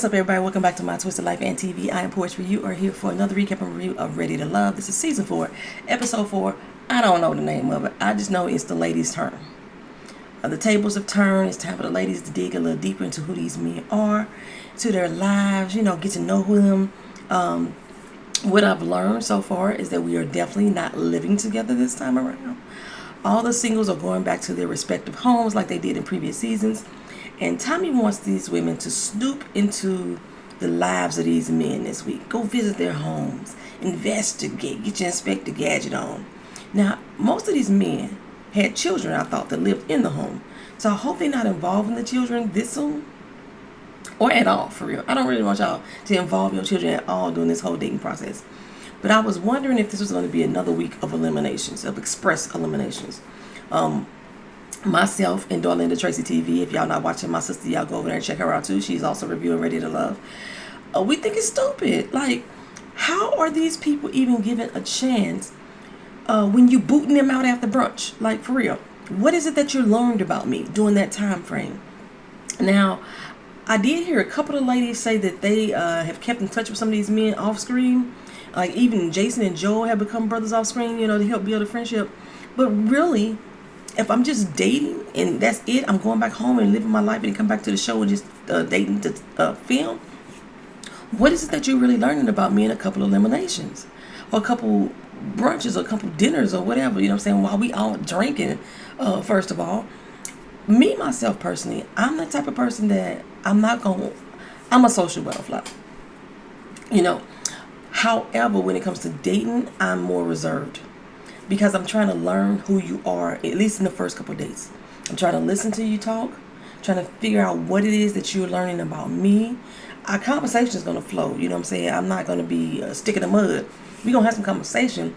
up, everybody? Welcome back to My Twisted Life and TV. I am Poetry. You are here for another recap and review of Ready to Love. This is season 4, episode 4. I don't know the name of it. I just know it's the ladies' turn. The tables have turned. It's time for the ladies to dig a little deeper into who these men are, to their lives, get to know them. What I've learned so far is that we are definitely not living together this time around. All the singles are going back to their respective homes like they did in previous seasons. And Tommy wants these women to snoop into the lives of these men this week. Go visit their homes. Investigate. Get your Inspector Gadget on. Now, most of these men had children, I thought, that lived in the home. So I hope they're not involving the children this soon. Or at all, for real. I don't really want y'all to involve your children at all during this whole dating process. But I was wondering if this was going to be another week of eliminations, of express eliminations. Myself and Dorlinda Tracy TV. If y'all not watching my sister, y'all go over there and check her out too. She's also reviewing Ready to Love. We think it's stupid. Like, how are these people even given a chance when you booting them out after brunch? Like, for real. What is it that you learned about me during that time frame? Now, I did hear a couple of ladies say that they have kept in touch with some of these men off screen. Like, even Jason and Joel have become brothers off screen, to help build a friendship. But really, if I'm just dating and that's it, I'm going back home and living my life and come back to the show and just dating to film. What is it that you're really learning about me in a couple of eliminations? Or a couple brunches or a couple dinners or whatever, while we all drinking, first of all. Me, myself, personally, I'm the type of person that I'm a social butterfly. However, when it comes to dating, I'm more reserved. Because I'm trying to learn who you are, at least in the first couple of dates. I'm trying to listen to you talk, trying to figure out what it is that you're learning about me. Our conversation is going to flow, I'm not going to be a stick in the mud. We're going to have some conversation.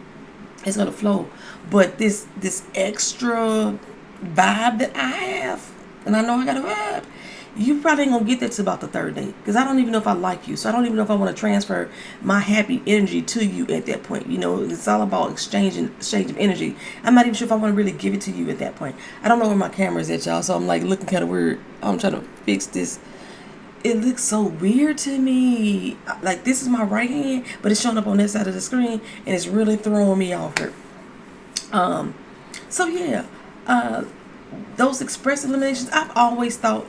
It's going to flow. But this extra vibe that I have, and I know I got a vibe, you probably ain't going to get that to about the third date. Because I don't even know if I like you. So I don't even know if I want to transfer my happy energy to you at that point. It's all about exchange of energy. I'm not even sure if I want to really give it to you at that point. I don't know where my camera is at, y'all. So I'm like looking kind of weird. I'm trying to fix this. It looks so weird to me. Like, this is my right hand, but it's showing up on that side of the screen. And it's really throwing me off here. So yeah. Those express eliminations, I've always thought,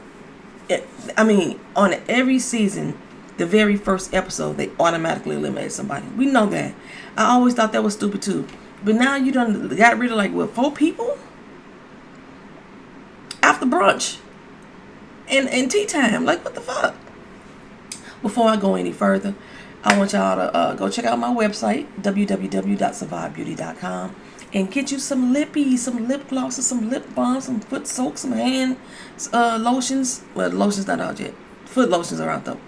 on every season, the very first episode, they automatically eliminate somebody. We know that. I always thought that was stupid too. But now you done got rid of 4 people? After brunch. And tea time. Like, what the fuck? Before I go any further, I want y'all to go check out my website, www.survivebeauty.com. And get you some lippies, some lip glosses, some lip balms, some foot soaks, some hand lotions. Well, the lotion's not out yet. Foot lotions are out though.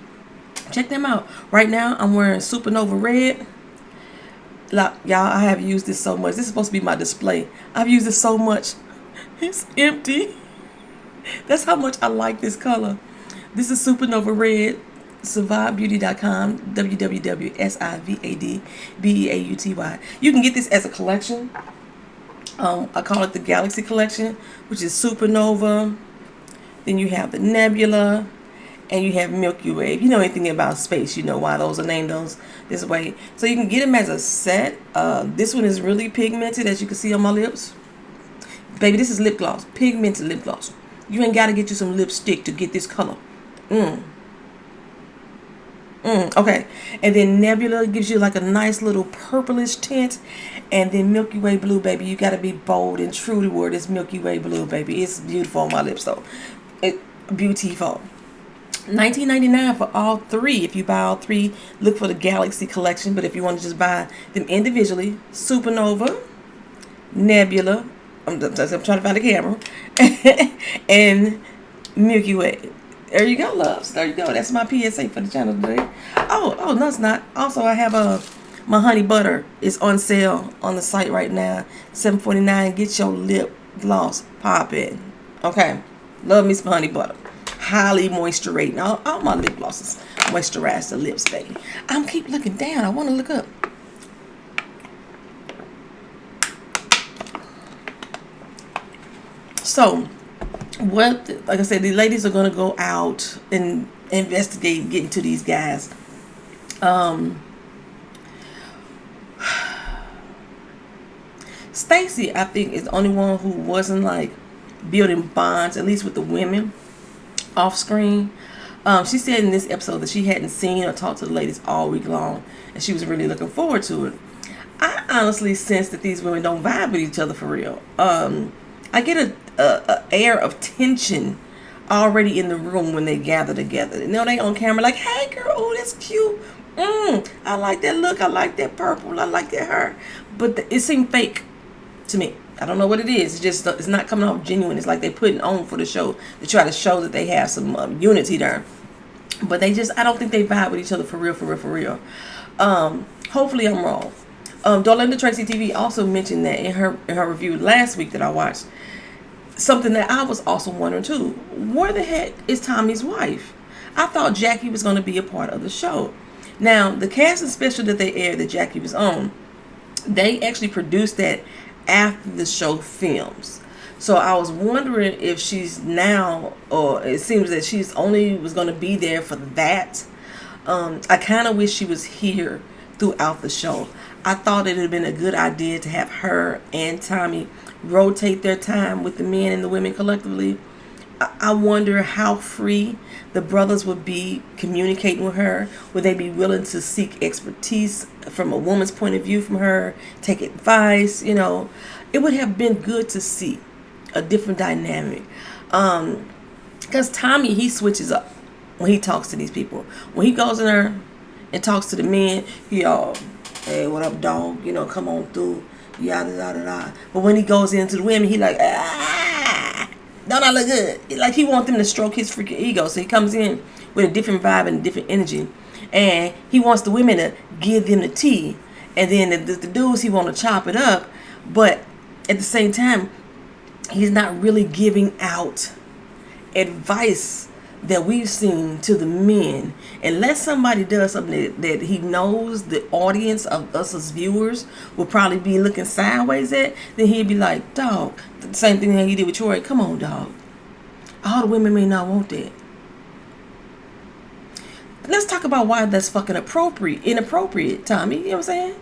Check them out. Right now, I'm wearing Supernova Red. Like, y'all, I have used this so much. This is supposed to be my display. I've used it so much. It's empty. That's how much I like this color. This is Supernova Red. SurviveBeauty.com, www.SIVADBEAUTY. You can get this as a collection. I call it the Galaxy Collection, which is Supernova. Then you have the Nebula, and you have Milky Way. If you know anything about space, you know why those are named this way. So you can get them as a set. This one is really pigmented, as you can see on my lips. Baby, this is lip gloss, pigmented lip gloss. You ain't got to get you some lipstick to get this color. Okay, and then Nebula gives you like a nice little purplish tint, and then Milky Way Blue, baby, you gotta be bold and true to word. It's Milky Way Blue, baby. It's beautiful on my lips though. Beautiful. $19.99 for all 3. If you buy all 3, look for the Galaxy Collection. But if you want to just buy them individually, Supernova, Nebula, I'm trying to find the camera, and Milky Way. There you go, loves. There you go. That's my PSA for the channel today. Oh, no, it's not. Also, I have my honey butter is on sale on the site right now. $7.49. Get your lip gloss popping. Okay. Love me some honey butter. Highly moisturizing. All my lip glosses moisturize the lips, baby. I'm keep looking down. I want to look up. So, like I said, the ladies are going to go out and investigate, getting to these guys. Stacy, I think, is the only one who wasn't like building bonds, at least with the women off screen. She said in this episode that she hadn't seen or talked to the ladies all week long, and she was really looking forward to it. I honestly sense that these women don't vibe with each other for real. I get a air of tension already in the room when they gather together. You know, they on camera like, hey girl, oh that's cute. I like that look. I like that purple. I like that hair. But it seemed fake to me. I don't know what it is. It's not coming off genuine. It's like they putting on for the show to try to show that they have some unity there. But I don't think they vibe with each other for real. Hopefully I'm wrong. Dolinda Tracy TV also mentioned that in her review last week that I watched, something that I was also wondering too. Where the heck is Tommy's wife? I thought Jackie was going to be a part of the show. Now, the casting special that they aired that Jackie was on, they actually produced that after the show films. So I was wondering if she's now, or it seems that she's only was going to be there for that. I kind of wish she was here throughout the show. I thought it would have been a good idea to have her and Tommy rotate their time with the men and the women collectively. I wonder how free the brothers would be communicating with her. Would they be willing to seek expertise from a woman's point of view from her, take advice? You know, it would have been good to see a different dynamic. Because Tommy, he switches up when he talks to these people. When he goes in there and talks to the men, he hey, what up, dog? You know, come on through. Yada, yada, yada. But when he goes into the women, he like, don't I look good? Like he wants them to stroke his freaking ego. So he comes in with a different vibe and a different energy. And he wants the women to give them the tea. And then the dudes, he want to chop it up. But at the same time, he's not really giving out advice that we've seen to the men. Unless somebody does something that he knows the audience of us as viewers will probably be looking sideways at, then he'd be like, dog, the same thing that he did with Troy. Come on, dog. All the women may not want that. Let's talk about why that's fucking inappropriate, Tommy. You know what I'm saying?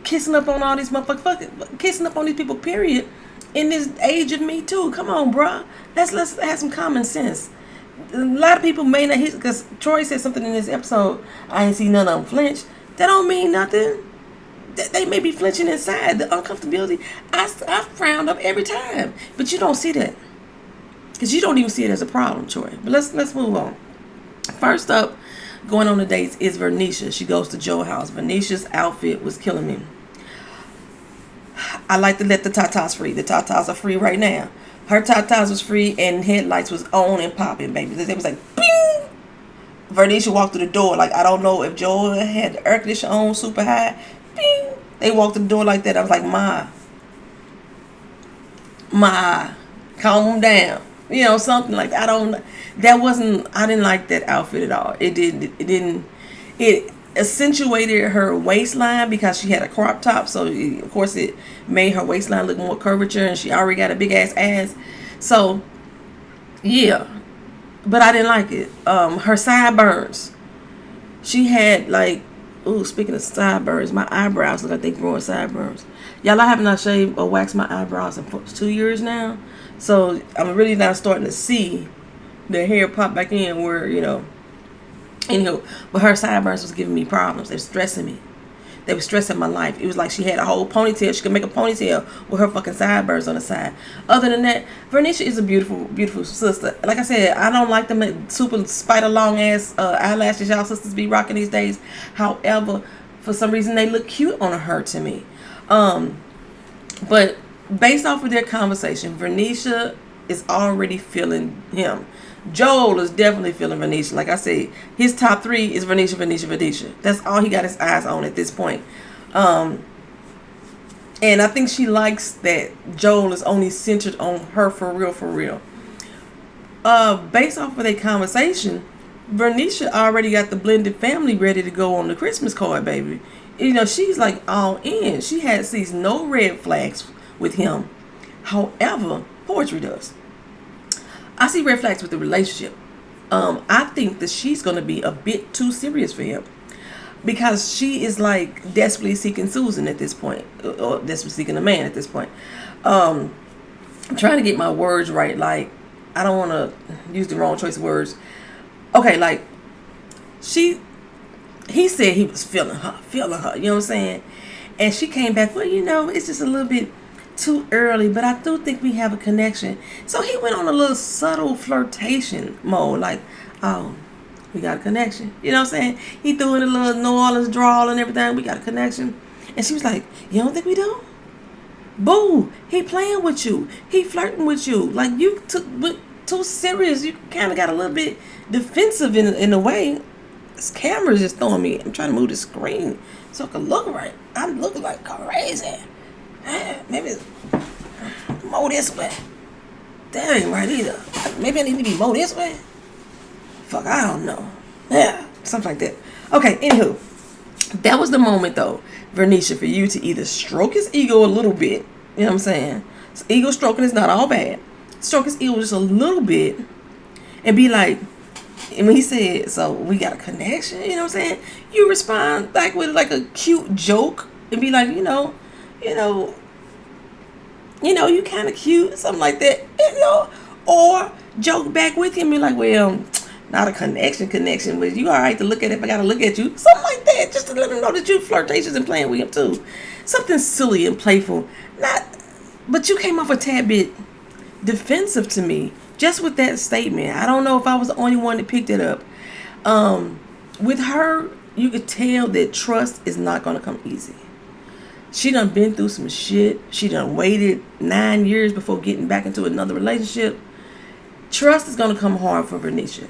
Kissing up on all these motherfuckers, kissing up on these people, period. In this age of Me Too. Come on, bruh. Let's have some common sense. A lot of people may not, because Troy said something in this episode, I ain't see none of them flinch. That don't mean nothing. They may be flinching inside. The uncomfortability, I frowned up every time. But you don't see that. Because you don't even see it as a problem, Troy. But let's move on. First up, going on the dates is Vernisha. She goes to Joe's house. Vernisha's outfit was killing me. I like to let the tatas free. The tatas are free right now. Her tatas was free and headlights was on and popping, baby. It was like, bing! Vernisha walked through the door. Like, I don't know if Joel had the air conditioner on super high. Bing! They walked through the door like that. I was like, Ma, calm down. You know, something like that. I didn't like that outfit at all. It accentuated her waistline because she had a crop top, so of course it made her waistline look more curvature, and she already got a big ass. So yeah, but I didn't like it. Her sideburns, she had like, speaking of sideburns, my eyebrows look like they growing sideburns. Y'all, I have not shaved or waxed my eyebrows in 2 years now, so I'm really now starting to see the hair pop back in where, you know. Anywho, but her sideburns was giving me problems. They were stressing me. They were stressing my life. It was like she had a whole ponytail. She could make a ponytail with her fucking sideburns on the side. Other than that, Vernisha is a beautiful, beautiful sister. Like I said, I don't like them super spider long ass eyelashes y'all sisters be rocking these days. However, for some reason they look cute on her to me. But based off of their conversation, Vernisha is already feeling him. Joel is definitely feeling Vernisha. Like I said, his top 3 is Vernisha. That's all he got his eyes on at this point. And I think she likes that Joel is only centered on her for real. Based off of their conversation, Vernisha already got the blended family ready to go on the Christmas card, baby. You know, she's like all in. She sees no red flags with him. However, poetry does. I see red flags with the relationship. I think that she's going to be a bit too serious for him, because she is like desperately seeking Susan at this point, or desperately seeking a man at this point. I'm trying to get my words right. Like, I don't want to use the wrong choice of words. Okay, like, he said he was feeling her, you know what I'm saying? And she came back, well, it's just a little bit too early, but I do think we have a connection. So he went on a little subtle flirtation mode, like, oh, we got a connection. You know what I'm saying? He threw in a little New Orleans drawl and everything. We got a connection. And she was like, you don't think we do? Boo, he playing with you. He flirting with you. Like, you took too serious. You kind of got a little bit defensive in a way. This camera's just throwing me. I'm trying to move the screen so I can look right. I'm looking like crazy. Maybe more this way. That ain't right either. Maybe I need to be more this way. Fuck, I don't know. Yeah, something like that. Okay, anywho. That was the moment, though, Vernisha, for you to either stroke his ego a little bit. You know what I'm saying? So ego stroking is not all bad. Stroke his ego just a little bit and be like, and when he said, so we got a connection, you know what I'm saying? You respond back with like a cute joke and be like, you kind of cute, something like that, or joke back with him and be like, well, not a connection, but you all right to look at if I got to look at you, something like that, just to let him know that you flirtatious and playing with him too. Something silly and playful, but you came off a tad bit defensive to me just with that statement. I don't know if I was the only one that picked it up. With her, you could tell that trust is not going to come easy. She done been through some shit. She done waited 9 years before getting back into another relationship. Trust is going to come hard for Vernisha.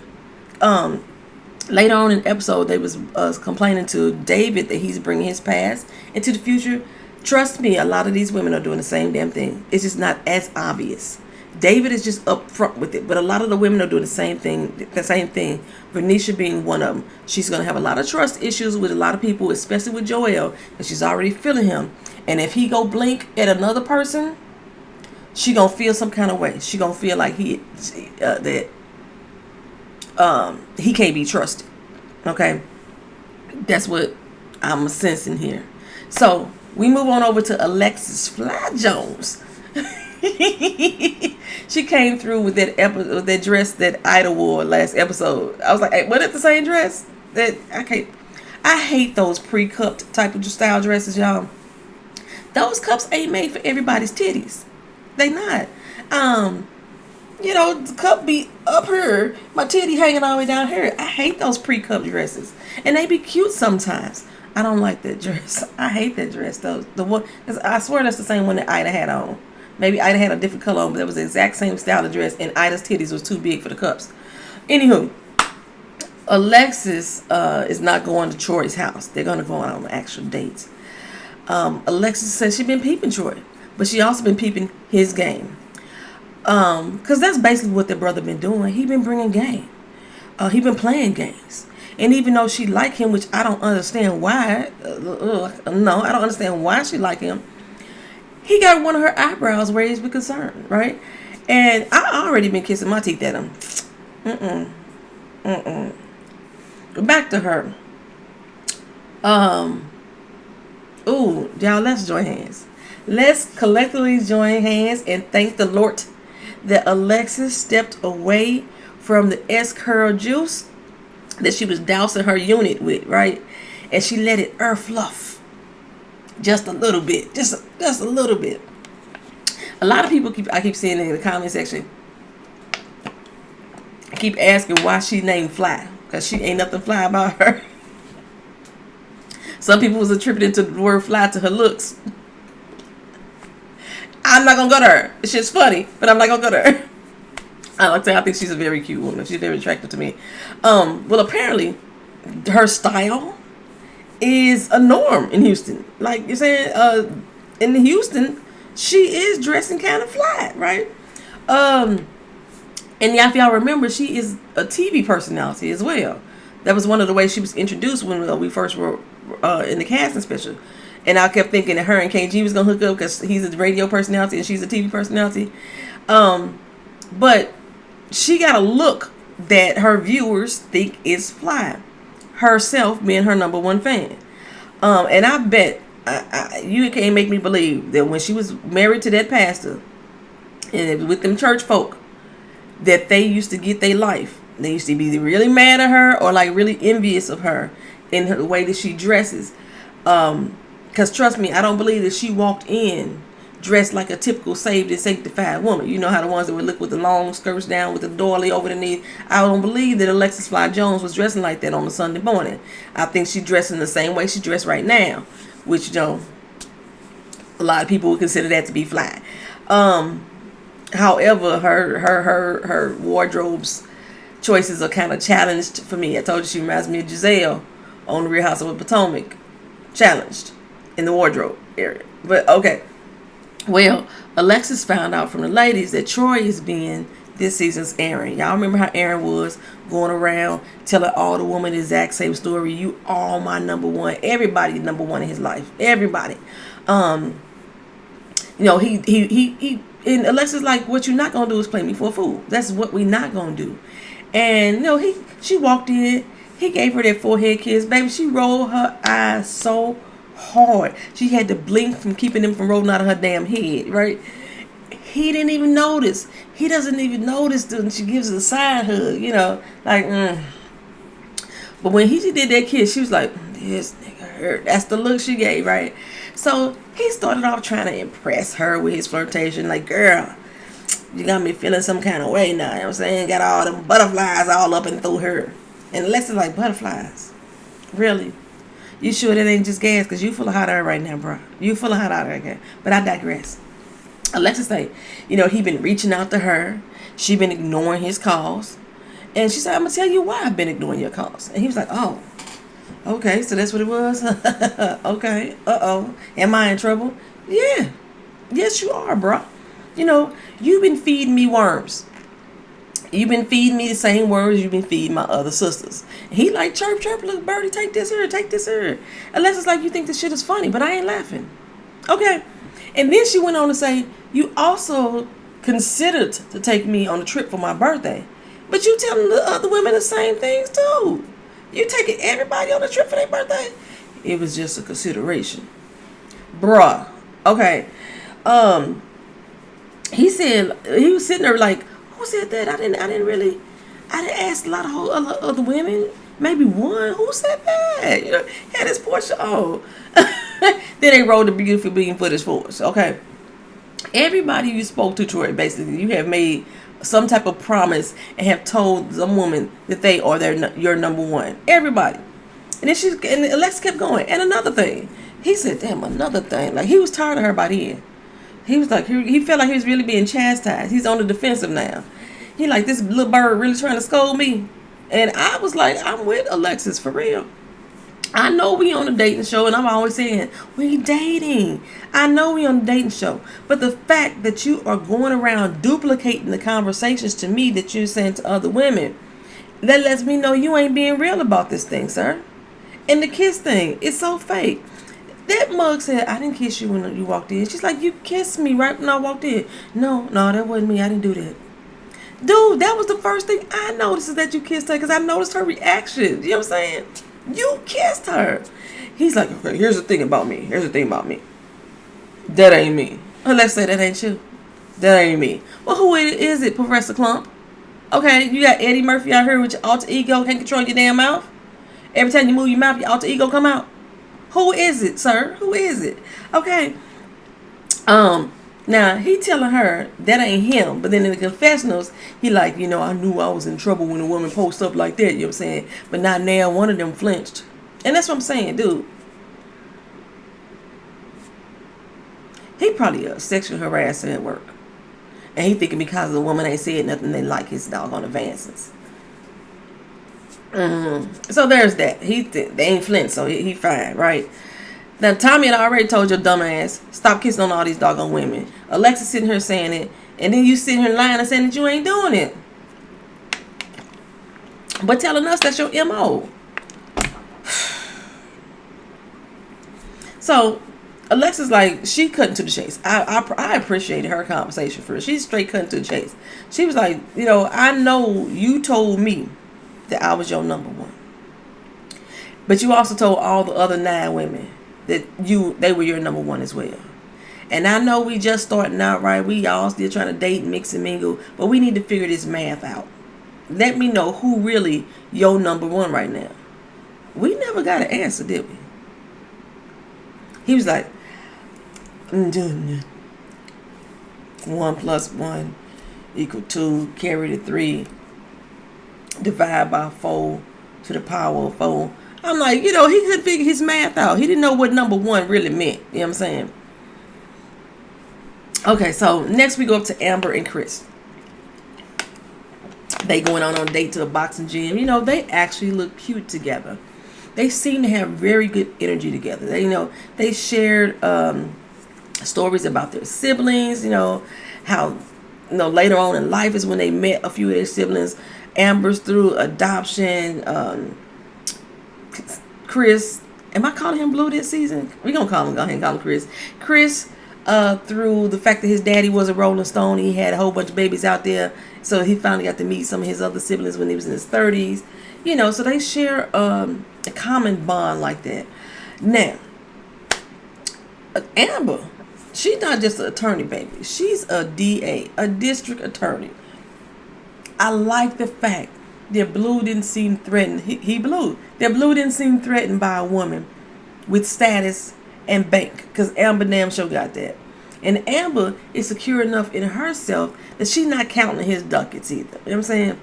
Later on in the episode, they was complaining to David that he's bringing his past into the future. Trust me, a lot of these women are doing the same damn thing. It's just not as obvious. David is just upfront with it, but a lot of the women are doing the same thing. Vernisha being one of them. She's going to have a lot of trust issues with a lot of people, especially with Joel, because she's already feeling him. And if he go blink at another person, she going to feel some kind of way. She going to feel like he can't be trusted. Okay? That's what I'm sensing here. So, we move on over to Alexis Fly Jones. She came through with that dress that Ida wore last episode. I was like, hey, wasn't it the same dress? I hate those pre-cupped type of style dresses, y'all. Those cups ain't made for everybody's titties. They not. The cup be up here, my titty hanging all the way down here. I hate those pre-cupped dresses. And they be cute sometimes. I don't like that dress. I hate that dress though. The one, I swear that's the same one that Ida had on. Maybe Ida had a different color on, but it was the exact same style of dress, and Ida's titties was too big for the cups. Anywho, Alexis is not going to Troy's house. They're going to go on actual dates. Alexis says she's been peeping Troy, but she also been peeping his game. Because that's basically what their brother been doing. He been bringing game. He been playing games. And even though she like him, which I don't understand why, I don't understand why she like him, he got one of her eyebrows raised with concern, right? And I already been kissing my teeth at him. Back to her. Y'all, let's join hands. Let's collectively join hands and thank the Lord that Alexis stepped away from the S-curl juice that she was dousing her unit with, right? And she let it fluff. Just a little bit. Just a little bit. A lot of people I keep seeing in the comment section, I keep asking why she named Fly. Because she ain't nothing fly about her. Some people was attributing to the word fly to her looks. I'm not going to go to her. It's just funny, but I'm not going to go to her. I think she's a very cute woman. She's very attractive to me. Well, apparently, her style is a norm in Houston. Like you're saying, in Houston, she is dressing kind of fly, right? And yeah, if y'all remember, she is a TV personality as well. That was one of the ways she was introduced when we first were in the casting special. And I kept thinking that her and KG was going to hook up because he's a radio personality and she's a TV personality. But she got a look that her viewers think is fly. Herself being her number one fan. And I bet you can't make me believe that when she was married to that pastor and with them church folk, that they used to get their life. They used to be really mad at her or like really envious of her in the way that she dresses. Because trust me, I don't believe that she walked in dressed like a typical saved and sanctified woman. You know how the ones that would look with the long skirts down with the doily over the knee. I don't believe that Alexis Fly Jones was dressing like that on a Sunday morning. I think she dressed in the same way she dressed right now, which, you know, a lot of people would consider that to be fly. However, her wardrobe's choices are kind of challenged for me. I told you she reminds me of Giselle on the Real House of Potomac. Challenged in the wardrobe area. But okay. Well, Alexis found out from the ladies that Troy is being this season's Aaron. Y'all remember how Aaron was going around telling all the women the exact same story. You all my number one. Everybody number one in his life. Everybody. You know, he and Alexis like, what you're not gonna do is play me for a fool. That's what we not gonna do. And you know, she walked in. He gave her that forehead kiss, baby. She rolled her eyes so hard. She had to blink from keeping them from rolling out of her damn head, right? He didn't even notice. He doesn't even notice when she gives her a side hug, you know, like, But when he did that kiss, she was like, this nigga hurt. That's the look she gave, right? So he started off trying to impress her with his flirtation, like, girl, you got me feeling some kind of way now, you know what I'm saying? Got all them butterflies all up and through her. And Alexis like, butterflies? Really? You sure that ain't just gas? Because you full of hot air right now, bro. You full of hot air again. But I digress. Alexis say, you know, he been reaching out to her. She been ignoring his calls. And she said, I'm going to tell you why I've been ignoring your calls. And he was like, oh, okay, so that's what it was? Okay, uh-oh. Am I in trouble? Yeah. Yes, you are, bro. You know, you've been feeding me worms. You've been feeding me the same words you've been feeding my other sisters. He like, chirp, chirp, look, birdie, take this here, take this here. Alexis like, you think this shit is funny, but I ain't laughing. Okay. And then she went on to say, you also considered to take me on a trip for my birthday. But you telling the other women the same things too. You taking everybody on a trip for their birthday? It was just a consideration. Bruh. Okay. He said, he was sitting there like, who said that? I didn't ask a lot of other women. Maybe one. Who said that? You know, had his Porsche on. Then they rolled the beautiful being footage for us. Okay. Everybody you spoke to, Troy, basically, you have made some type of promise and have told some woman that they are your number one. Everybody. And then Alexis kept going. And another thing. He said, damn, another thing. Like, he was tired of her by the end. He was like, he felt like he was really being chastised. He's on the defensive now. He like, this little bird really trying to scold me. And I was like, I'm with Alexis for real. I know we on a dating show, and I'm always saying, we dating. I know we on a dating show. But the fact that you are going around duplicating the conversations to me that you're saying to other women, that lets me know you ain't being real about this thing, sir. And the kiss thing, it's so fake. That mug said, I didn't kiss you when you walked in. She's like, you kissed me right when I walked in. No, that wasn't me. I didn't do that. Dude, that was the first thing I noticed, is that you kissed her, because I noticed her reaction. You know what I'm saying? You kissed her. He's like, okay, here's the thing about me. That ain't me. Let's say that ain't you. That ain't me. Well, who is it, Professor Clump? Okay, you got Eddie Murphy out here with your alter ego, can't control your damn mouth. Every time you move your mouth, your alter ego come out. Who is it, sir? Who is it? Okay. Now, he telling her that ain't him. But then in the confessionals, he like, you know, I knew I was in trouble when a woman posts up like that. You know what I'm saying? But not now one of them flinched. And that's what I'm saying, dude. He probably a sexual harasser at work. And he thinking because the woman ain't said nothing, they like his doggone advances. So there's that. They ain't flint, so he fine, right? Now, Tommy had already told your dumb ass, stop kissing on all these doggone women. Alexis sitting here saying it, and then you sitting here lying and saying that you ain't doing it. But telling us that's your MO. So, Alexis, like, she cut to the chase. I appreciated her conversation for her. She's straight cutting to the chase. She was like, I know you told me that I was your number one, but you also told all the other 9 women that they were your number one as well. And I know we just starting out, right? We all still trying to date, mix and mingle, but we need to figure this math out. Let me know who really your number one right now. We never got an answer, did we? He was like, 1 + 1 = 2, carry the 3, divide by 4 to the power of 4. I'm like, he couldn't figure his math out. He didn't know what number one really meant. You know what I'm saying? Okay, so next we go up to Amber and Chris. They going on a date to a boxing gym. They actually look cute together. They seem to have very good energy together. They shared stories about their siblings. How later on in life is when they met a few of their siblings. Amber's through adoption. Chris, am I calling him Blue this season? We're gonna go ahead and call him Chris. Chris, through the fact that his daddy was a Rolling Stone, he had a whole bunch of babies out there. So he finally got to meet some of his other siblings when he was in his 30s. So they share a common bond like that. Now, Amber, she's not just an attorney, baby. She's a DA, a district attorney. I like the fact that Blue didn't seem threatened. That Blue didn't seem threatened by a woman with status and bank, because Amber damn sure got that. And Amber is secure enough in herself that she's not counting his ducats either. You know what I'm saying?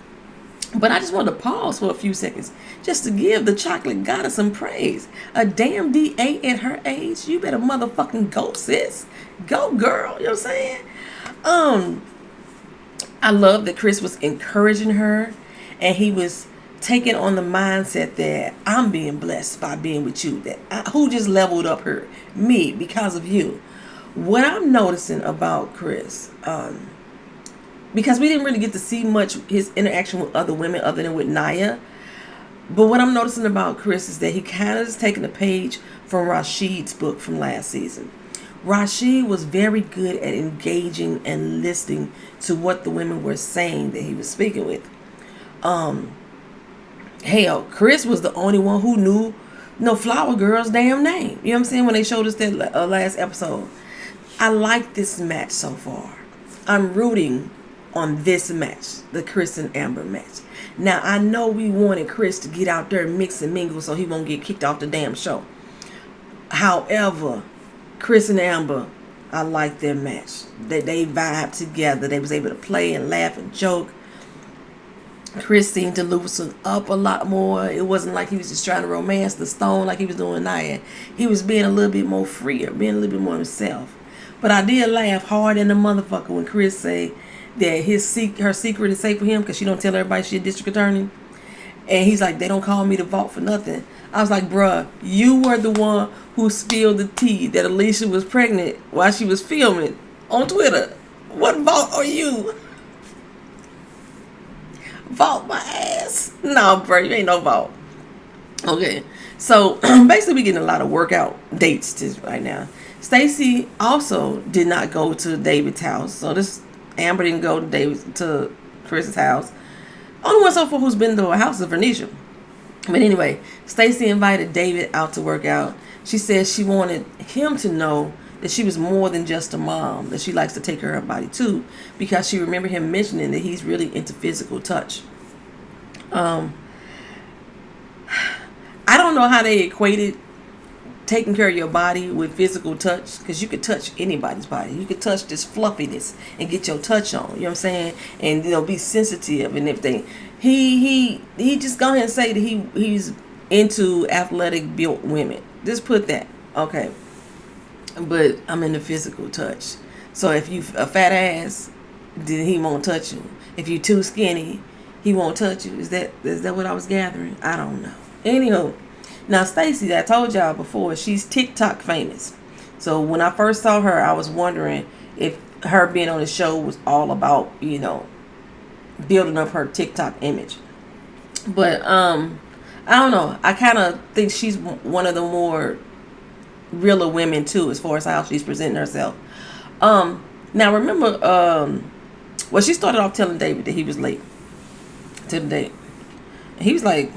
But I just want to pause for a few seconds just to give the chocolate goddess some praise. A damn DA at her age, you better motherfucking go, sis. Go, girl. You know what I'm saying? I love that Chris was encouraging her, and he was taking on the mindset that I'm being blessed by being with you. Who just leveled up her? Me, because of you. What I'm noticing about Chris, because we didn't really get to see much his interaction with other women other than with Naya, but what I'm noticing about Chris is that he kind of is taking a page from Rashid's book from last season. Rashid was very good at engaging and listening to what the women were saying that he was speaking with. Hell, Chris was the only one who knew Flower Girl's damn name. You know what I'm saying? When they showed us that last episode. I like this match so far. I'm rooting on this match, the Chris and Amber match. Now, I know we wanted Chris to get out there and mix and mingle so he won't get kicked off the damn show. However, Chris and Amber, I like their match. They vibe together. They was able to play and laugh and joke. Chris seemed to loosen up a lot more. It wasn't like he was just trying to romance the stone like he was doing Nia. He was being a little bit more freer, being a little bit more himself. But I did laugh hard in the motherfucker when Chris said that her secret is safe for him because she don't tell everybody she's a district attorney. And he's like, they don't call me the vault for nothing. I was like, bruh, you were the one who spilled the tea that Alicia was pregnant while she was filming on Twitter. What vault are you? Vault my ass. No, bro, you ain't no vault. Okay, so basically we getting a lot of workout dates right now. Stacy also did not go to David's house. So Amber didn't go to Chris's house. Only one so far who's been to a house is Vernisha. But anyway, Stacy invited David out to work out. She said she wanted him to know that she was more than just a mom, that she likes to take care of her body too, because she remembered him mentioning that he's really into physical touch. I don't know how they equated taking care of your body with physical touch, because you could touch anybody's body. You could touch this fluffiness and get your touch on, you know what I'm saying, and be sensitive and everything. He just go ahead and say that he's into athletic built women. Just put that, okay. But I'm into physical touch. So if you a fat ass, then he won't touch you. If you too skinny, he won't touch you. Is that what I was gathering? I don't know. Anyhow, now Stacy, I told y'all before, she's TikTok famous. So when I first saw her, I was wondering if her being on the show was all about, building up her TikTok image. But I don't know. I kind of think she's one of the more realer women too, as far as how she's presenting herself. Now remember, well, she started off telling David that he was late to the date. And he was like,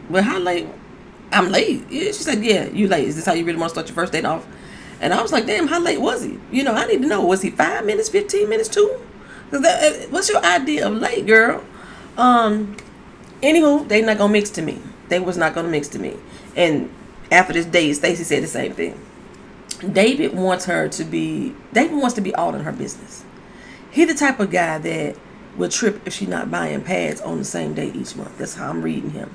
"Well, how late?" "I'm late." Yeah, she said, "Yeah, you late. Is this how you really want to start your first date off?" And I was like, "Damn, how late was he? You know, I need to know. Was he 5 minutes, 15 minutes, too? What's your idea of late, girl?" Anywho, they not gonna mix to me. They was not gonna mix to me. And after this date, Stacey said the same thing. David wants to be all in her business. He the type of guy that will trip if she not buying pads on the same day each month. That's how I'm reading him.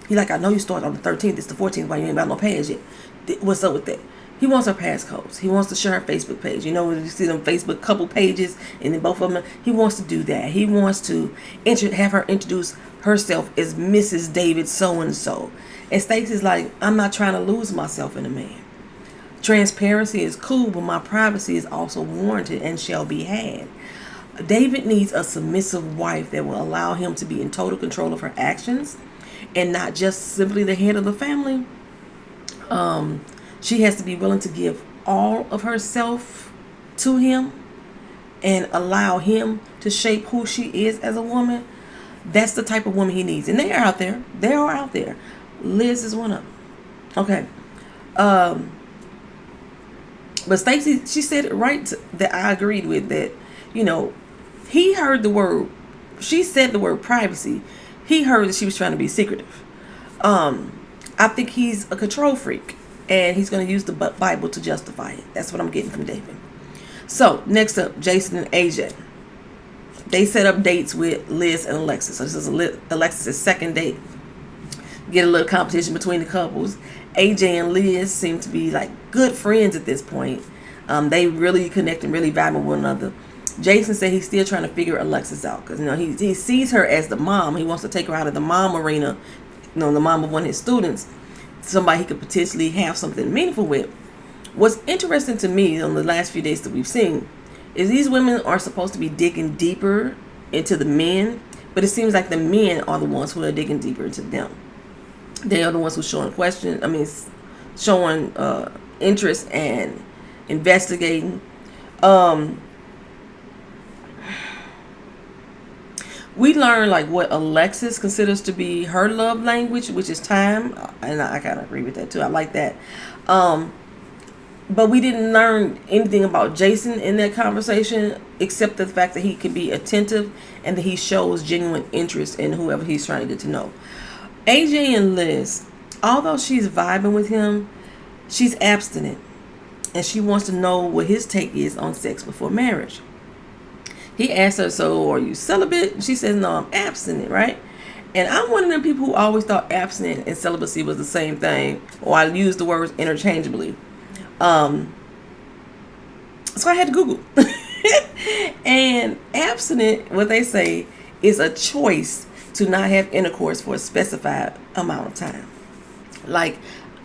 He like, "I know you started on the 13th. It's the 14th. Why you ain't bought no pads yet? What's up with that?" He wants her passcodes. He wants to share her Facebook page. You know, when you see them Facebook couple pages, and then both of them, he wants to do that. He wants to have her introduce herself as Mrs. David so-and-so. And Stacey's like, "I'm not trying to lose myself in a man. Transparency is cool, but my privacy is also warranted and shall be had." David needs a submissive wife that will allow him to be in total control of her actions and not just simply the head of the family. She has to be willing to give all of herself to him and allow him to shape who she is as a woman. That's the type of woman he needs. And they are out there. They are out there. Liz is one of them. Okay. But Stacey, she said it right that I agreed with, that, you know, he heard the word, she said the word privacy. He heard that she was trying to be secretive. I think he's a control freak, and he's going to use the Bible to justify it. That's what I'm getting from David. So, next up, Jason and AJ. They set up dates with Liz and Alexis. So, this is Alexis' second date. Get a little competition between the couples. AJ and Liz seem to be like good friends at this point. They really connect and really vibe with one another. Jason said he's still trying to figure Alexis out, because, you know, he sees her as the mom. He wants to take her out of the mom arena, you know, the mom of one of his students, somebody he could potentially have something meaningful with. What's interesting to me on the last few days that we've seen is these women are supposed to be digging deeper into the men, but it seems like the men are the ones who are digging deeper into them. They are the ones who showing interest and investigating. We learned like what Alexis considers to be her love language, which is time, and I kind of agree with that too. I like that. But we didn't learn anything about Jason in that conversation, except the fact that he can be attentive and that he shows genuine interest in whoever he's trying to get to know. AJ and Liz, although she's vibing with him, she's abstinent, and she wants to know what his take is on sex before marriage. He asked her, "So are you celibate?" And she says, "No, I'm abstinent," right? And I'm one of them people who always thought abstinent and celibacy was the same thing, or I use the words interchangeably. So I had to Google. And abstinent, what they say, is a choice to not have intercourse for a specified amount of time, like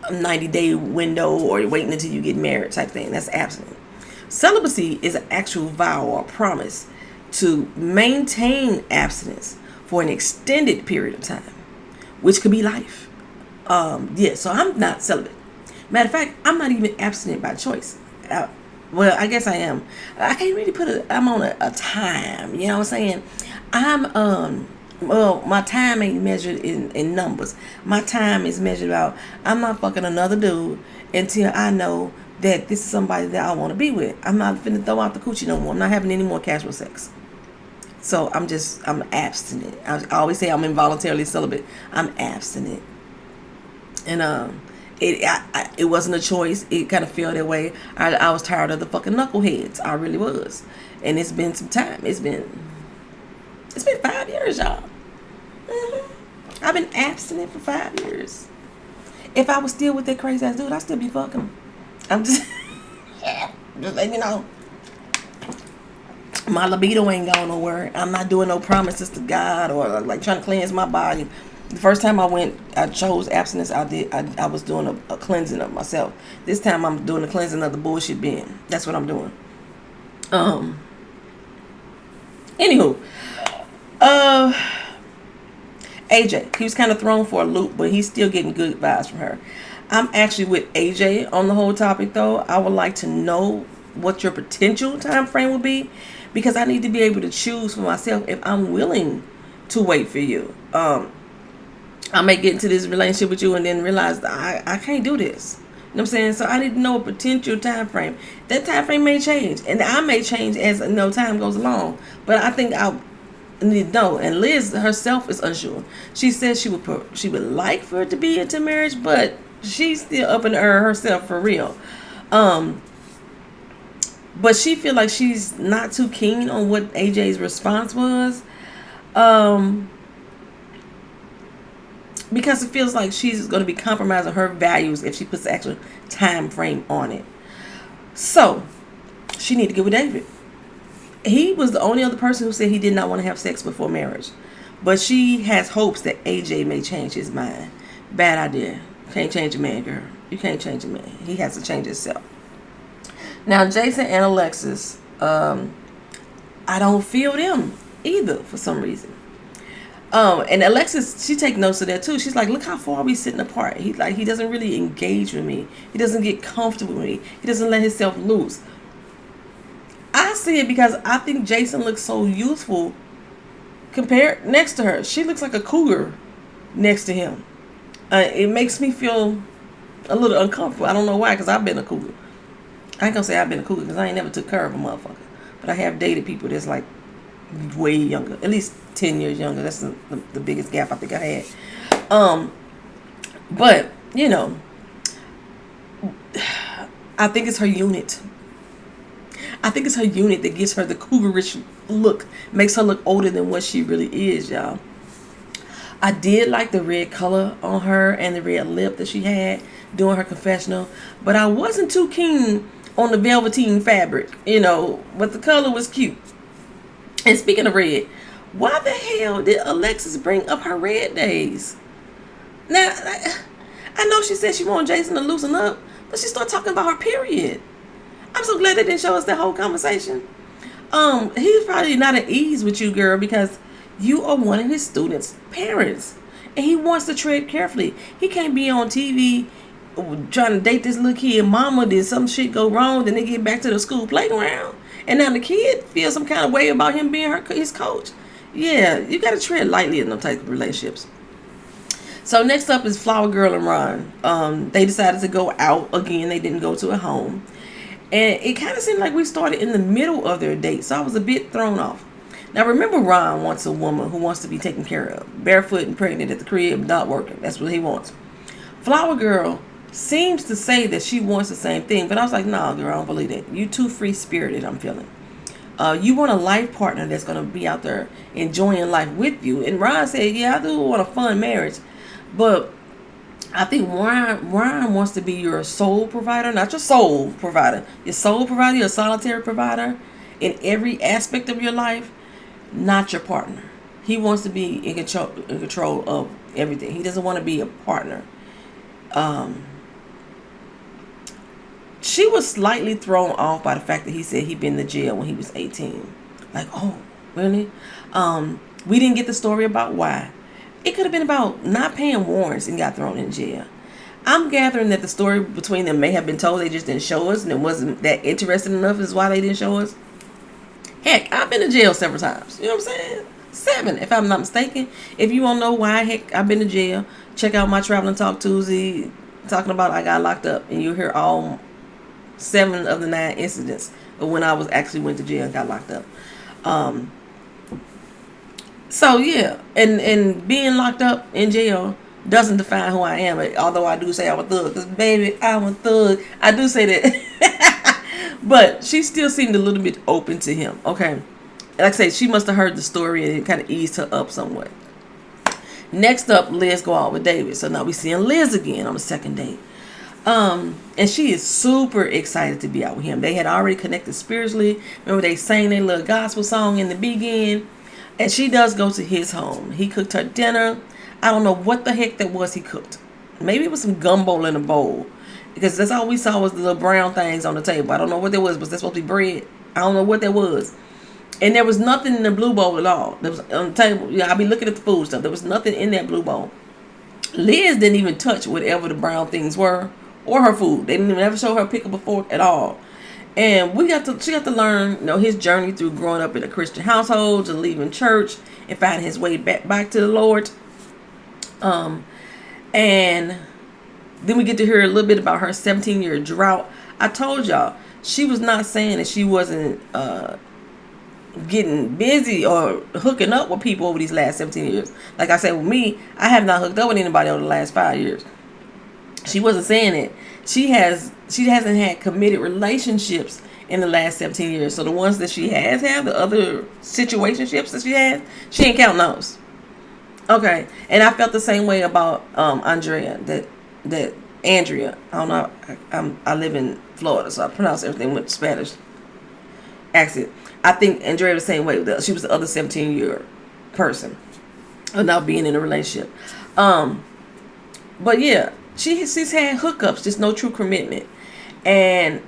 a 90-day window or waiting until you get married type thing. That's abstinent. Celibacy is an actual vow or promise to maintain abstinence for an extended period of time, which could be life. So I'm not celibate. Matter of fact, I'm not even abstinent by choice. Well, I guess I am. I can't really I'm on a time. You know what I'm saying? My time ain't measured in numbers. My time is measured out. I'm not fucking another dude until I know that this is somebody that I want to be with. I'm not finna throw out the coochie no more. I'm not having any more casual sex. So I'm abstinent. I always say I'm involuntarily celibate. I'm abstinent. And it wasn't a choice. It kind of felt that way. I was tired of the fucking knuckleheads. I really was. And it's been some time. It's been 5 years, y'all. I've been abstinent for 5 years. If I was still with that crazy ass dude, I'd still be fucking him. I'm just letting you know. My libido ain't going nowhere. I'm not doing no promises to God or like trying to cleanse my body. The first time I chose abstinence. I was doing a cleansing of myself. This time I'm doing a cleansing of the bullshit bin. That's what I'm doing. Anywho, AJ, he was kind of thrown for a loop, but he's still getting good vibes from her. I'm actually with AJ on the whole topic, though. I would like to know what your potential time frame will be, because I need to be able to choose for myself if I'm willing to wait for you. I may get into this relationship with you and then realize that I can't do this. You know what I'm saying? So I need to know a potential time frame. That time frame may change, and I may change as time goes along. But I think I need to know. And Liz herself is unsure. She says she would like for it to be into marriage, but she's still up in the air herself for real. But she feel like she's not too keen on what AJ's response was. Because it feels like she's going to be compromising her values if she puts the actual time frame on it. So she need to get with David. He was the only other person who said he did not want to have sex before marriage. But she has hopes that AJ may change his mind. Bad idea. Can't change a man, girl. You can't change a man. He has to change himself. Now, Jason and Alexis, I don't feel them either for some reason. And Alexis, she take notes of that too. She's like, look how far we sitting apart. He doesn't really engage with me. He doesn't get comfortable with me. He doesn't let himself loose. I see it because I think Jason looks so youthful compared next to her. She looks like a cougar next to him. It makes me feel a little uncomfortable. I don't know why, because I've been a cougar. I ain't gonna say I've been a cougar because I ain't never took care of a motherfucker. But I have dated people that's like way younger, at least 10 years younger. That's the biggest gap I think I had. But you know, I think it's her unit. I think it's her unit that gives her the cougarish look, makes her look older than what she really is, y'all. I did like the red color on her and the red lip that she had doing her confessional, but I wasn't too keen on the velveteen fabric, but the color was cute. And speaking of red, why the hell did Alexis bring up her red days? Now, I know she said she wanted Jason to loosen up, but she started talking about her period. I'm so glad they didn't show us that whole conversation. He's probably not at ease with you, girl, because you are one of his students' parents. And he wants to tread carefully. He can't be on TV trying to date this little kid. Mama did some shit go wrong, then they get back to the school playground. And now the kid feels some kind of way about him being his coach. Yeah, you got to tread lightly in those type of relationships. So next up is Flower Girl and Ron. They decided to go out again. They didn't go to a home. And it kind of seemed like we started in the middle of their date. So I was a bit thrown off. Now remember, Ron wants a woman who wants to be taken care of. Barefoot and pregnant at the crib, not working. That's what he wants. Flower Girl seems to say that she wants the same thing. But I was like, nah, girl, I don't believe that. You too free-spirited, I'm feeling. You want a life partner that's going to be out there enjoying life with you. And Ron said, yeah, I do want a fun marriage. But I think Ron wants to be your sole provider, not your soul provider. Your soul provider, your solitary provider in every aspect of your life, not your partner. He wants to be in control of everything. He doesn't want to be a partner. She was slightly thrown off by the fact that he said he'd been to jail when he was 18. Like, oh, really? We didn't get the story about why. It could have been about not paying warrants and got thrown in jail. I'm gathering that the story between them may have been told. They just didn't show us, and it wasn't that interesting enough is why they didn't show us. Heck, I've been to jail several times. You know what I'm saying? 7, if I'm not mistaken. If you want to know why, heck, I've been to jail, check out my Traveling Talk Tuesday talking about I got locked up, and you'll hear all 7 of the 9 incidents of when I was actually went to jail and got locked up. So yeah, and being locked up in jail doesn't define who I am. Although I do say I'm a thug, because baby, I'm a thug. I do say that. But she still seemed a little bit open to him. Okay, like I say, she must have heard the story and it kind of eased her up somewhat. Next up, Liz go out with David. So now we seeing Liz again on the second date. And she is super excited to be out with him. They had already connected spiritually. Remember, they sang their little gospel song in the beginning. And she does go to his home. He cooked her dinner. I don't know what the heck that was he cooked. Maybe it was some gumbo in a bowl. Because that's all we saw was the little brown things on the table. I don't know what that was. Was that supposed to be bread? I don't know what that was. And there was nothing in the blue bowl at all. There was on the table. Yeah, I'll be looking at the food stuff. There was nothing in that blue bowl. Liz didn't even touch whatever the brown things were or her food. They didn't even ever show her pick up a fork at all. And she got to learn, his journey through growing up in a Christian household and leaving church and finding his way back to the Lord. And then we get to hear a little bit about her 17-year drought. I told y'all, she was not saying that she wasn't getting busy or hooking up with people over these last 17 years. Like I said, with me, I have not hooked up with anybody over the last 5 years. She wasn't saying it. She hasn't had committed relationships in the last 17 years. So the ones that she has had, the other situationships that she has, she ain't counting those. Okay, and I felt the same way about Andrea. That Andrea. I don't know. I live in Florida, so I pronounce everything with Spanish accent. I think Andrea was the same way. She was the other 17-year person, of now being in a relationship. But yeah, she's had hookups, just no true commitment. And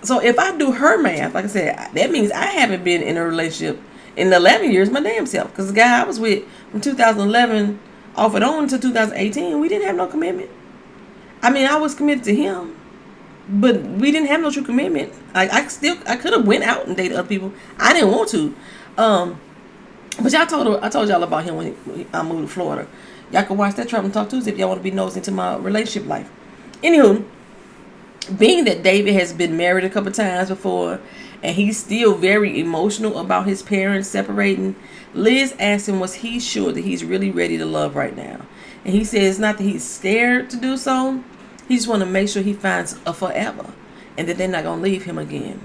so if I do her math, like I said, that means I haven't been in a relationship in 11 years my damn self. Because the guy I was with from 2011 off and on to 2018, we didn't have no commitment. I mean, I was committed to him, but we didn't have no true commitment. I could have went out and dated other people. I didn't want to. But I told y'all about him when I moved to Florida. Y'all can watch that Trump and Talk Tuesday if y'all want to be nosy into my relationship life. Anywho, being that David has been married a couple times before, and he's still very emotional about his parents separating, Liz asked him, was he sure that he's really ready to love right now? And he says it's not that he's scared to do so. He just want to make sure he finds a forever and that they're not going to leave him again.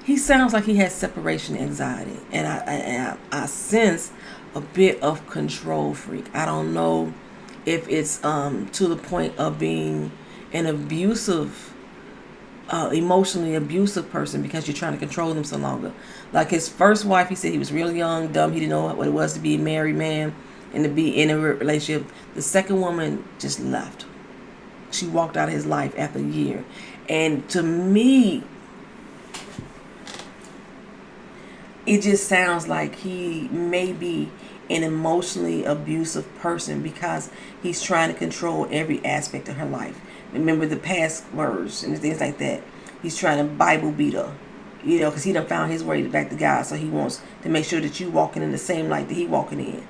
He sounds like he has separation anxiety. And I sense a bit of control freak. I don't know if it's to the point of being an abusive, emotionally abusive person because you're trying to control them so longer. Like his first wife, he said he was really young, dumb. He didn't know what it was to be a married man and to be in a relationship. The second woman just left. She walked out of his life after a year. And to me, it just sounds like he may be an emotionally abusive person because he's trying to control every aspect of her life. Remember the past words and things like that. He's trying to Bible beat her, because he done found his way back to God. So he wants to make sure that you walking in the same light that he walking in.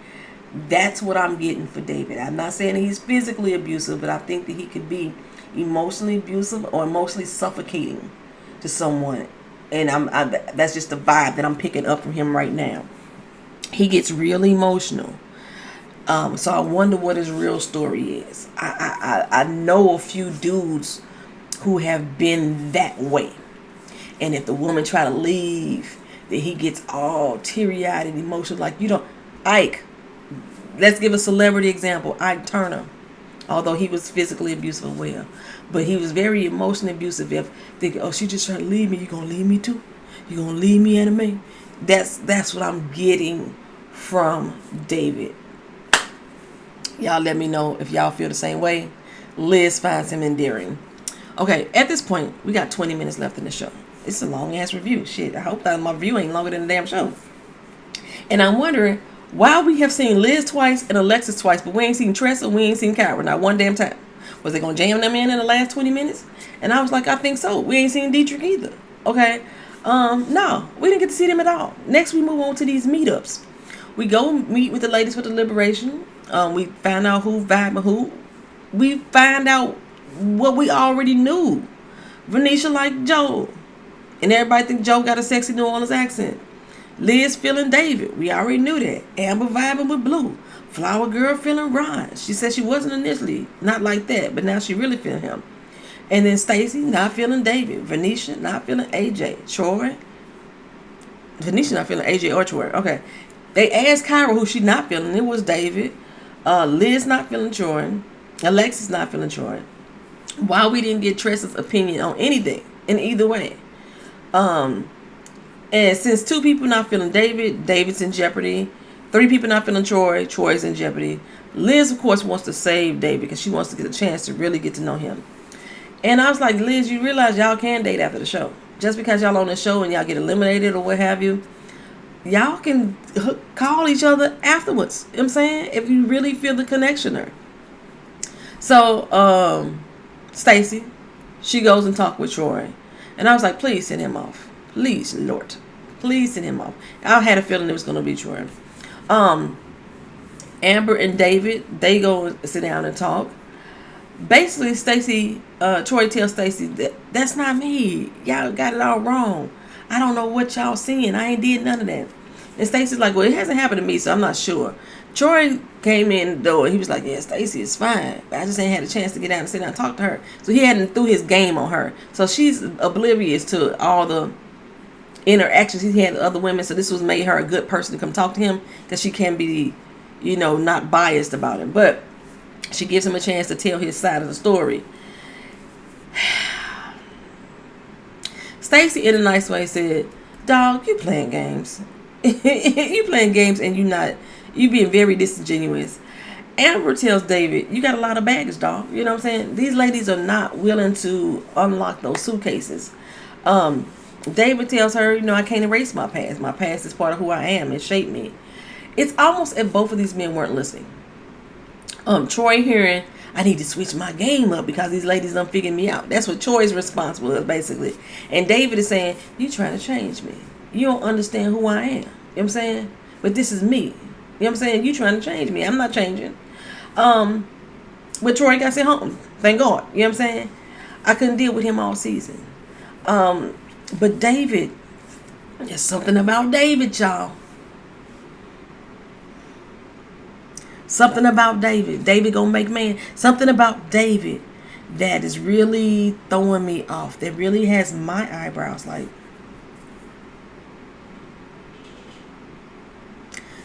That's what I'm getting for David. I'm not saying that he's physically abusive, but I think that he could be emotionally abusive or emotionally suffocating to someone. And that's just the vibe that I'm picking up from him right now. He gets real emotional. So I wonder what his real story is. I know a few dudes who have been that way. And if the woman try to leave, then he gets all teary-eyed and emotional. Like, Ike. Let's give a celebrity example. Ike Turner. Although he was physically abusive as well. But he was very emotionally abusive. If thinking, she just trying to leave me. You gonna leave me too? You gonna leave me, anime? That's what I'm getting from David. Y'all let me know if y'all feel the same way. Liz finds him endearing. Okay, at this point, we got 20 minutes left in the show. It's a long ass review. Shit, I hope that my review ain't longer than the damn show. And I'm wondering why we have seen Liz twice and Alexis twice, but we ain't seen Tressa, we ain't seen Kyra, not one damn time. Was they gonna jam them in the last 20 minutes? And I was like, I think so. We ain't seen Detrick either. Okay. No, we didn't get to see them at all. Next, we move on to these meetups. We go meet with the ladies for the liberation. We find out who vibe and who. We find out what we already knew. Venetia like Joe. And everybody think Joe got a sexy New Orleans accent. Liz feeling David. We already knew that. Amber vibing with Blue. Flower Girl feeling Ron. She said she wasn't initially not like that, but now she really feeling him. And then Stacy not feeling David. Venetia not feeling AJ. Troy. Venetia not feeling AJ or Troy. Okay. They asked Kyra who she not feeling. It was David. Liz not feeling Troy. Alexis not feeling Troy. Why we didn't get Tressa's opinion on anything in either way. And since 2 people not feeling David, David's in jeopardy. 3 people not feeling Troy, Troy's in jeopardy. Liz, of course, wants to save David because she wants to get a chance to really get to know him. And I was like, Liz, you realize y'all can date after the show. Just because y'all on the show and y'all get eliminated or what have you, y'all can call each other afterwards. You know what I'm saying? If you really feel the connection there. So, Stacy, she goes and talks with Troy. And I was like, please send him off. Please, Lord. Please send him off. I had a feeling it was going to be Troy. Amber and David, they go and sit down and talk. Basically, Troy tells Stacy that's not me. Y'all got it all wrong. I don't know what y'all seeing. I ain't did none of that. And Stacy's like, well, it hasn't happened to me, so I'm not sure. Troy came in the door. He was like, yeah, Stacy is fine. I just ain't had a chance to get down and sit down and talk to her. So he hadn't threw his game on her. So she's oblivious to all the interactions he had with other women. So this was made her a good person to come talk to him, because she can be, not biased about it. But she gives him a chance to tell his side of the story. Stacy, in a nice way, said, dog, you playing games. You playing games, and you being very disingenuous. Amber tells David, you got a lot of baggage, dog. You know what I'm saying? These ladies are not willing to unlock those suitcases. David tells her, I can't erase my past. My past is part of who I am. It shaped me. It's almost as if both of these men weren't listening. Troy hearing, I need to switch my game up because these ladies done figured me out. That's what Troy's response was, basically. And David is saying, you trying to change me. You don't understand who I am. You know what I'm saying? But this is me. You know what I'm saying? You trying to change me. I'm not changing. But Troy got sent home. Thank God. You know what I'm saying? I couldn't deal with him all season. But David, there's something about David, y'all. Something about David. David gonna make man. Something about David that is really throwing me off. That really has my eyebrows like.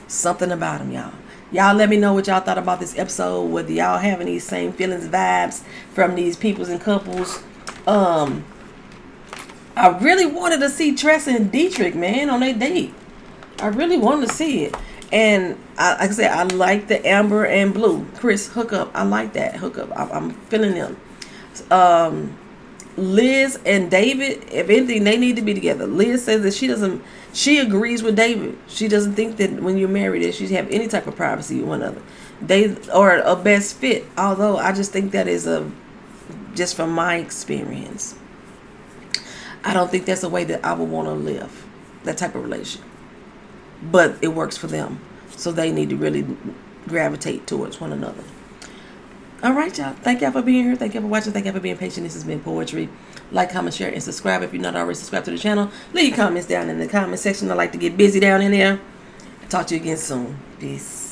Something about him, y'all. Y'all let me know what y'all thought about this episode. Whether y'all having these same feelings, vibes from these peoples and couples. I really wanted to see Tressa and Detrick, man, on their date. I really wanted to see it. And like I said, I like the Amber and Blue Chris hookup. I like that hookup. I'm feeling them. Liz and David, if anything, they need to be together. Liz says that she agrees with David. She doesn't think that when you're married that you have any type of privacy with one another. They are a best fit. Although I just think that is just from my experience. I don't think that's a way that I would want to live. That type of relationship. But it works for them. So they need to really gravitate towards one another. All right, y'all. Thank y'all for being here. Thank y'all for watching. Thank y'all for being patient. This has been Poetry. Like, comment, share, and subscribe. If you're not already subscribed to the channel, leave your comments down in the comment section. I like to get busy down in there. Talk to you again soon. Peace.